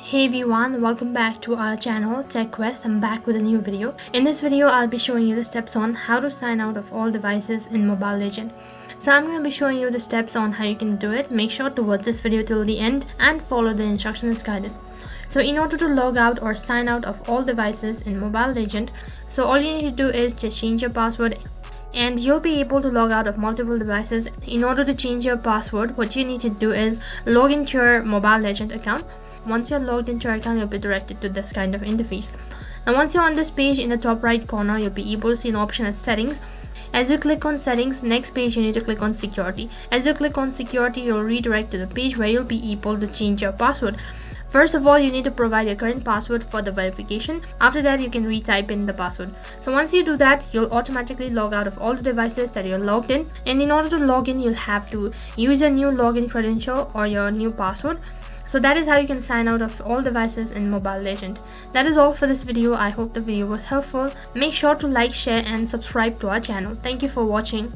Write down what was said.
Hey everyone, welcome back to our channel Tech Quest. I'm back with a new video. In this video, I'll be showing you the steps on how to sign out of all devices in Mobile Legends. So I'm going to be showing you the steps on how you can do it. Make sure to watch this video till the end and follow the instructions guided. So in order to log out or sign out of all devices in Mobile Legends, so all you need to do is just change your password and you'll be able to log out of multiple devices. In order to change your password, what you need to do is log into your Mobile Legends account. Once you're logged into your account, you'll be directed to this kind of interface. Now once you're on this page, in the top right corner, you'll be able to see an option as settings. As you click on settings, next page you need to click on security. As you click on security, you'll redirect to the page where you'll be able to change your password. First of all, you need to provide your current password for the verification. After that, you can retype in the password. So once you do that, you'll automatically log out of all the devices that you're logged in. And in order to log in, you'll have to use a new login credential or your new password. So that is how you can sign out of all devices in Mobile Legends. That is all for this video. I hope the video was helpful. Make sure to like, share and subscribe to our channel. Thank you for watching.